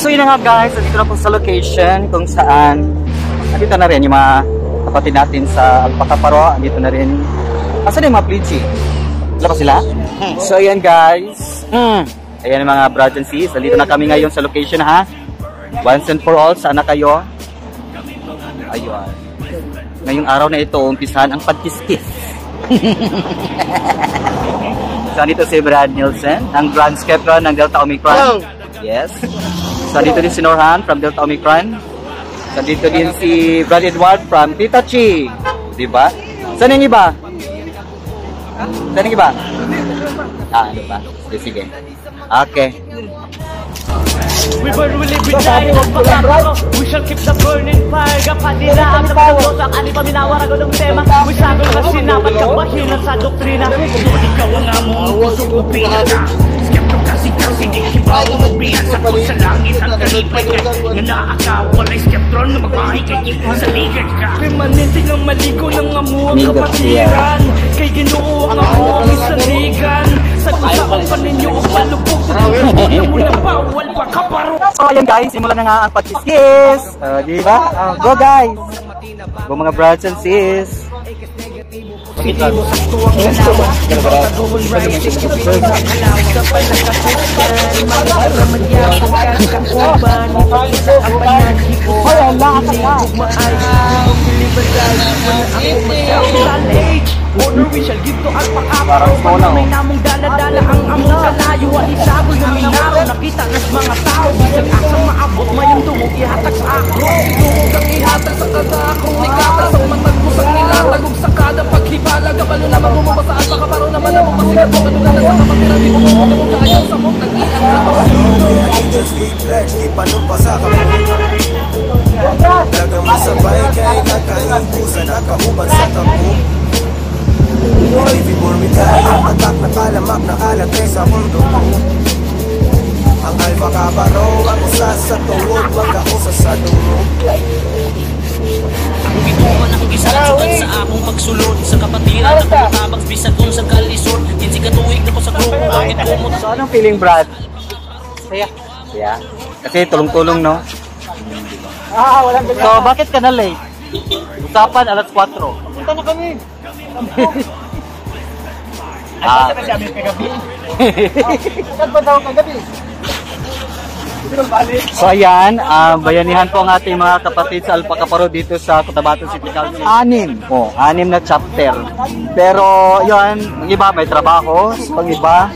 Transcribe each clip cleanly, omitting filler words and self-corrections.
So yun na nga guys, dito na po sa location kung saan andito na rin yung mga kapatid natin sa Alpaca Paro. Andito na rin. Asan yung mga Plichi? Wala pa sila? So ayan guys. Ayan mga brothers and sis. Andito na kami ngayon sa location ha. Once and for all, sana kayo. Ayun. Ngayong araw na ito, umpisahan ang pagkiskis. So dito si Brad Nielsen, ang Grand Skeptron ng Delta Omicron. Yes. So dito din si Norhan from Delta Omicron. So dito din si Brad Edward from Tita Chi. Diba? Saan yung iba? Saan yung iba? Ano ba? Sige. Okay. We burn, we live, we die. We shall keep the burning fire. Kapatila ang nagtagos ang alipa minawarago ng tema. We sagol na sinapat kabahinan sa doktrina. Ikaw ang among pusong upina. Skeptro kasi di kibaw ang ubiyan sa kung sa langit ang kalipay ka. Nga naakaw, walay skeptron na magmahay kay sa ligad ka. Permanente ng maligo ng amuang kapatiran. Kay Ginoo ang amuang isaligan. Sa kusakang paninyo ang palubog. Huwag muna bawal pa kaparo. So ayan guys, simulan na nga ang pagkiskis. Diba? Go guys! Go mga brothers and sis. Honor we shall give to Alpaca Paro. May namong dala-dala ang among kalayo. Alisabol yung minaro. Nakita nas mga tao. Bisag asang maabot mayong dungog ihatag sa ako. Dungog ang ihatag sa kada akong nikatag. Sa matag ko sa nilatag. Ug sa kada paghibala. Kabalo naman bumaba sa Alpaca Paro. Naman ang masigat mo. Kanugalan sa kapatira. Di mo mo mo kayang samok. Nag-ilang sa to. Just keep flex. Di panumpa sa kapatid. Dagang masabay kay kakainin sa nakauban sa tapo. Before we die, ang atak na kalamak na alagay sa mundo. Ang Alpaca Paro, ang usa sa tuwod, magkausa sa dulo. Bituman ang gisasukan sa akong pagsulod. Sa kapatiran ako matabag, bisag kung sa kalisod. Kinsi katuwig na ko sa grupo, bakit kumot. So anong feeling Brad? Saya. Saya? Kasi tulong-tulong no? So bakit ka na late? Usapan alas 4. Punta na kami. Ano na siya amin kagabi? Saan ba daw kagabi? So ayan, bayanihan po ang ating mga kapatid sa Alpaca Paro dito sa Cotabato City Council. 6 na chapter. Pero yun, ang iba may trabaho, pang iba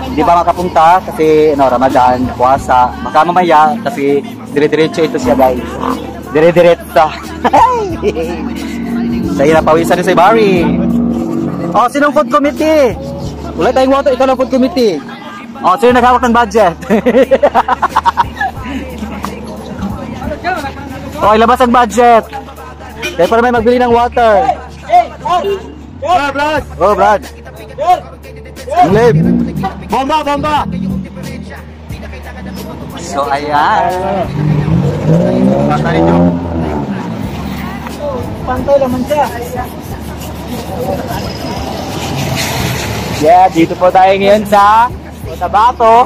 hindi ba makapunta kasi Ramadan, puasa, makamamaya kasi dire-diretso ito siya guys. Dire-diretso. Sa pawisan ni si Barry. Oh, sinong food committee? Wala tayong water, ikaw ng food committee. Oh, sino naghawak ng budget? Oh, ilabas ang budget. Kaya para may magbili ng water. Oh, Brad! Oh, Brad! Live! Bomba! Bomba! So, ayan. Pantay nyo. Pantay naman siya. Yeah, dito po tayo ngayon sa Cotabato.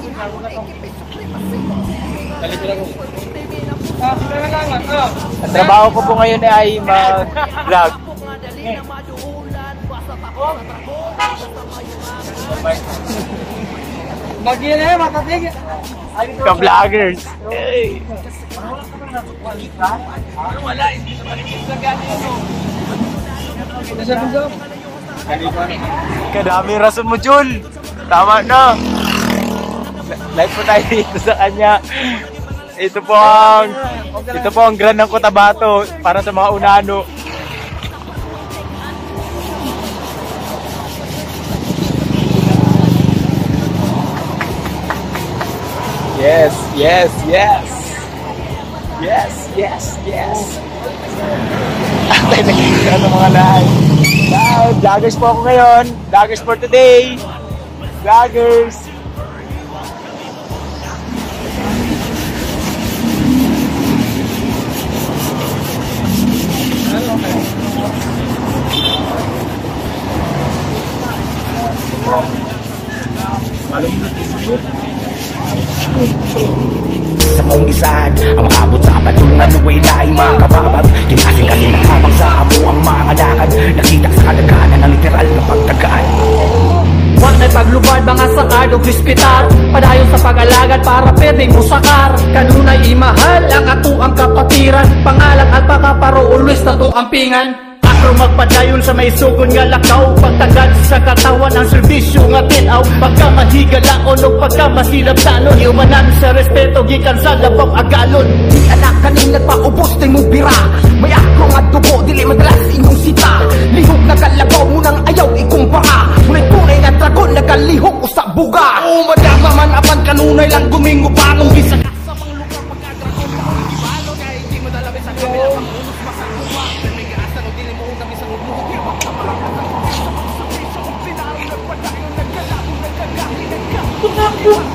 Ang trabaho ko po ngayon ay mag-vlog. Mag-iyan eh, matatig. Ka-vloggers. Wala, hindi sa malikit sa Kadami rason mo, Jul. Tama na. Live po tayo dito sa kanya. Ito po ang Grand ng Cotabato para sa mga unano. Yes, yes, yes. Yes, yes, yes. Tayo nakikita ng mga live. Wow, vloggers po ako ngayon. Vloggers for today. Vloggers. Alam mo na para pwede mo sakar. Kanunay imahal ang ato ang kapatiran. Pangalang alpaka paro always na to ampingan. Akro magpadayon sa may sugon nga lakaw. Pagtagad sa katawan ang serbisyo nga tinaw. Pagka mahigalaon o pagka masilabsanon, iumanan sa respeto gikan sa labang agalon. Di anak kaning nagpaubos na mo bira. May akro nga dugo, dili madalas inyong sita. Lihok na kalabaw mo nang ayaw ikumpara. May tunay na dragon nagalihok o sa buga. O madama man apan kanunay lang gumingo panong bisa. Sa mga lugar pagka-dragon na kung ibalo kaya hindi madalawin sa kamila pangunos masakuma. May gaasan o dili mo kami sa umuhog ibang kamarakasan. Sa piso kong pinaro nagpadayon nagkalabo nagkagaki nagkakot.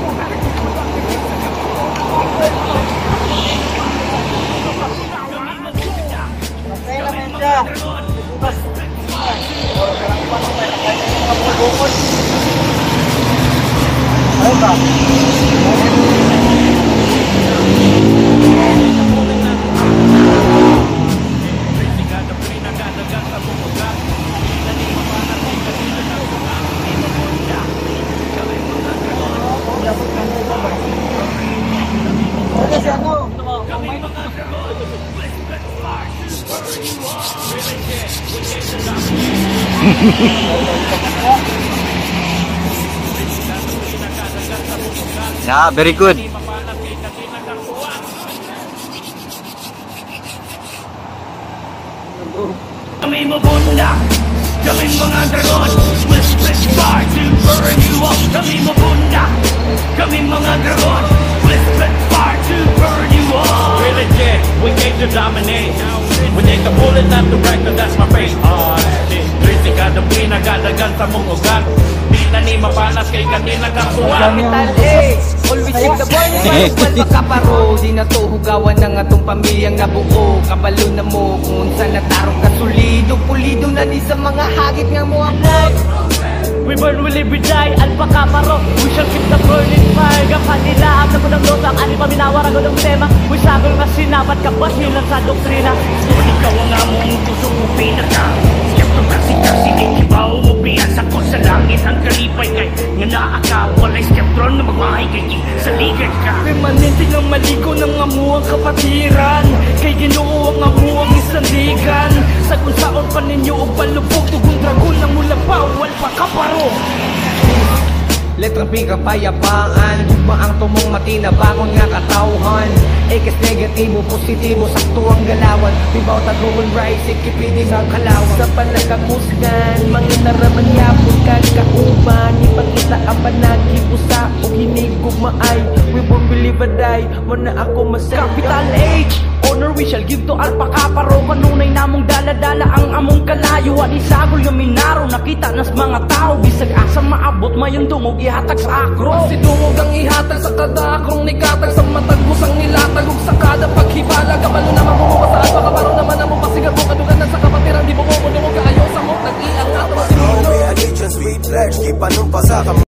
Yeah, very good. Kami mabunda, kami mga dragon. We'll split fire to burn you up. Kami mabunda, kami mga dragon. We'll split fire to burn you up. We're legit, we came to dominate. We take a bullet not to wreck, that's my face. Trisi ka na pinagadagan sa mong ugat. Di na ni mapanas kay kanina kakuha. Capital A, always take the ball. Well, makaparo, di na to hugawan ng atong pamilyang nabuo. Kabalo na mo kung saan natarong ka solido. Pulido na di sa mga hagit nga mo ang life. We burn, we live, we die, alpaka paro. We shall keep the burning fire. Kapatila, ang naku ng losa, ang ani paminawar ang ng tema. We sagol nga sinapat kapasilan sa doktrina. Kung ikaw ang among puso mo pinaka. Skepto kasi ikibaw mo piyansa ko sa langit. Ang kalipay kay nga naakaw. Walay skeptron na magmahay kay sa ligay ka. Permanente ng maligo ng amuang kapatiran. Kay Ginoo ang amuang isandigan. Sa kung saon pa ninyo o palubog. Tugong dragon ng mula bawal pa kaparo. Letrang B kapayapaan. Dugma ang tumong matinabangon nga katawhan. Ekes negatibo, positibo, sakto ang galawan. Tibaw tagumon rise, ikipidi ng kalawan. Sa panakamusgan, mga naraman yapon kag kauban. Ipakita ang panagibusa o hinigog maay. We won't believe a die, wala ako masaya. Capital H, honor we shall give to alpaka paro. Kanunay namong dala-dala ang among kalayo. At isagol yung minaro, nakita nas mga tao. Bisag asa maabot mayon dungog ihatag sa akro. Si dungog ang ihatag sa kada akrong ni